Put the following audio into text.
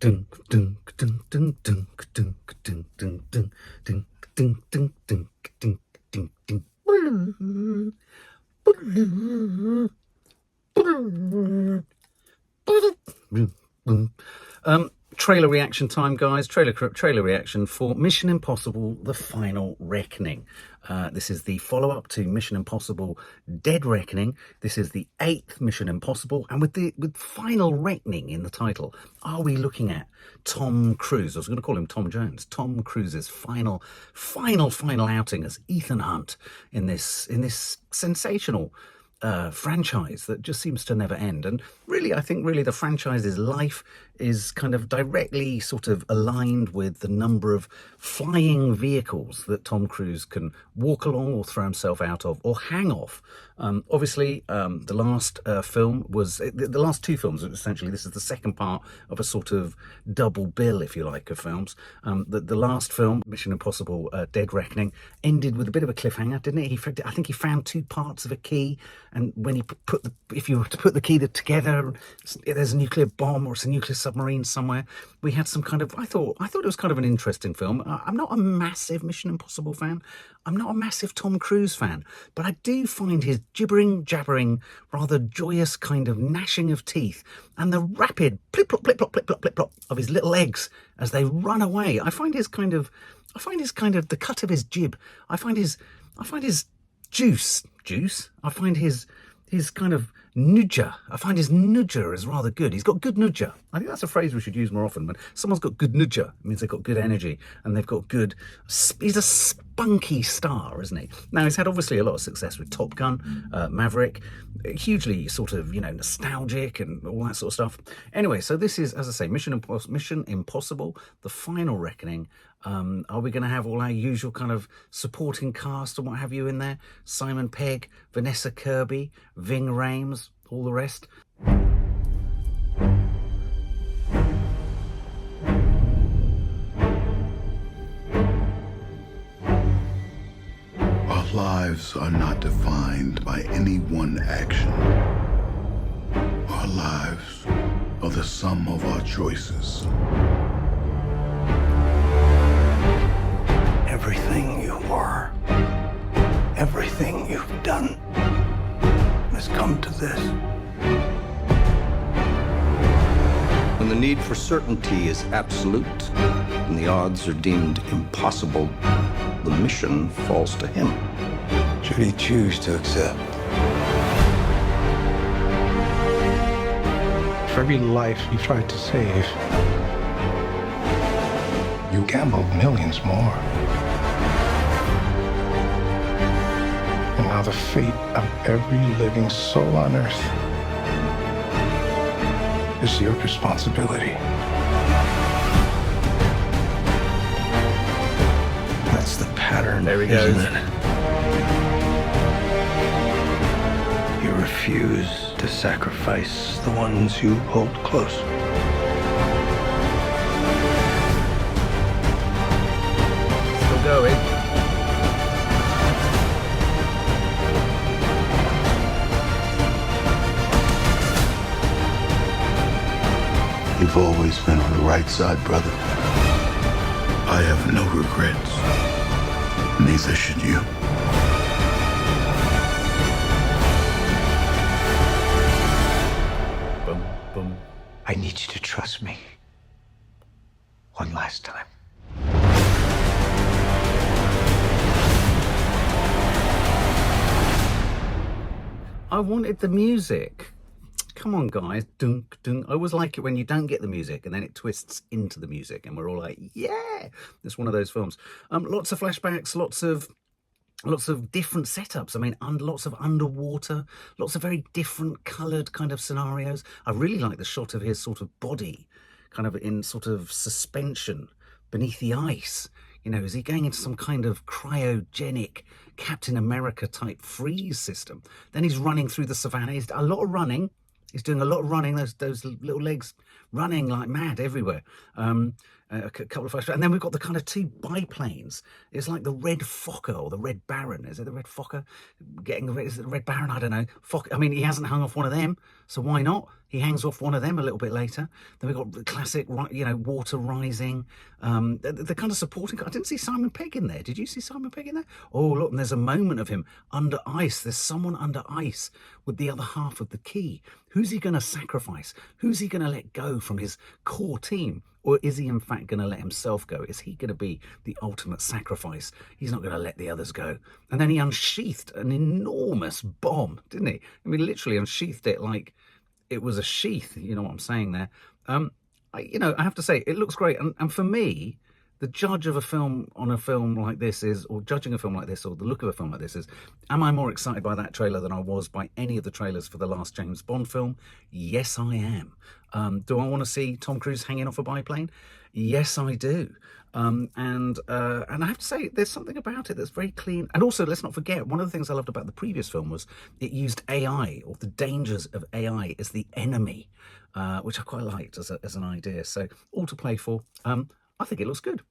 dun dun dun dun dun dun dun dun dun dun dun dun dun dun dun dun. Trailer reaction time, guys. Trailer reaction for Mission Impossible: The Final Reckoning. This is the follow-up to Mission Impossible: Dead Reckoning. This is the 8th Mission Impossible, and with Final Reckoning in the title, are we looking at Tom Cruise? I was going to call him Tom Jones. Tom Cruise's final outing as Ethan Hunt in this sensational franchise that just seems to never end. And really, I think the franchise's life is kind of directly sort of aligned with the number of flying vehicles that Tom Cruise can walk along or throw himself out of or hang off. Obviously, the last film was the last 2 films. Essentially, this is the second part of a sort of double bill, if you like, of films. The last film, Mission Impossible: Dead Reckoning, ended with a bit of a cliffhanger, didn't it? I think he found 2 parts of a key, and when he if you were to put the key together, there's a nuclear bomb or it's a nuclear submarine somewhere. We had some kind of, I thought it was kind of an interesting film. I'm not a massive Mission Impossible fan. I'm not a massive Tom Cruise fan, but I do find his gibbering, jabbering, rather joyous kind of gnashing of teeth and the rapid plip-plop, plip-plop, plip-plop, plip-plop of his little legs as they run away. I find his kind of the cut of his jib. I find his juice. I find his kind of nudger. I find his nudger is rather good. He's got good nudger. I think that's a phrase we should use more often. When someone's got good nudger, it means they've got good energy and they've got good... He's a spunky star, isn't he? Now, he's had obviously a lot of success with Top Gun, Maverick, hugely sort of, nostalgic and all that sort of stuff. Anyway, so this is, as I say, Mission Impossible: The Final Reckoning. Are we going to have all our usual kind of supporting cast and what have you in there? Simon Pegg, Vanessa Kirby, Ving Rhames, all the rest. Our lives are not defined by any one action. Our lives are the sum of our choices. Everything you are, everything you've done has come to this. When the need for certainty is absolute and the odds are deemed impossible, the mission falls to him. Should he choose to accept? For every life you tried to save, you gambled millions more. And now the fate of every living soul on Earth is your responsibility. That's the pattern. There he goes. Isn't it? You refuse to sacrifice the ones you hold close. Still going. You've always been on the right side, brother. I have no regrets. Neither should you. Boom, boom. I need you to trust me. One last time. I wanted the music. Come on, guys. Dunk, dunk. I always like it when you don't get the music and then it twists into the music and we're all like, yeah, it's one of those films. Lots of flashbacks, lots of different setups. I mean, lots of underwater, lots of very different coloured kind of scenarios. I really like the shot of his sort of body kind of in sort of suspension beneath the ice. Is he going into some kind of cryogenic Captain America type freeze system? Then he's running through the savannah. He's a lot of running. He's doing a lot of running, those little legs running like mad everywhere. a couple of photos, and then we've got the kind of two biplanes. It's like the Red Fokker or the Red Baron. Is it the Red Fokker getting the is it the Red Baron? I don't know. I mean, he hasn't hung off one of them, so why not? He hangs off one of them a little bit later. Then we've got the classic, you know, water rising. The kind of supporting. I didn't see Simon Pegg in there. Did you see Simon Pegg in there? Oh, look, and there's a moment of him under ice. There's someone under ice with the other half of the key. Who's he going to sacrifice? Who's he going to let go from his core team? Or is he in fact going to let himself go? Is he going to be the ultimate sacrifice? He's not going to let the others go. And then he unsheathed an enormous bomb, didn't he? I mean, literally unsheathed it like it was a sheath. You know what I'm saying there? I have to say, it looks great. And for me, the judge of a film on a film like this is, or judging a film like this, or the look of a film like this is, am I more excited by that trailer than I was by any of the trailers for the last James Bond film? Yes, I am. Do I want to see Tom Cruise hanging off a biplane? Yes, I do. And I have to say, there's something about it that's very clean. And also, let's not forget, one of the things I loved about the previous film was it used AI, or the dangers of AI, as the enemy, which I quite liked as an idea. So all to play for. I think it looks good.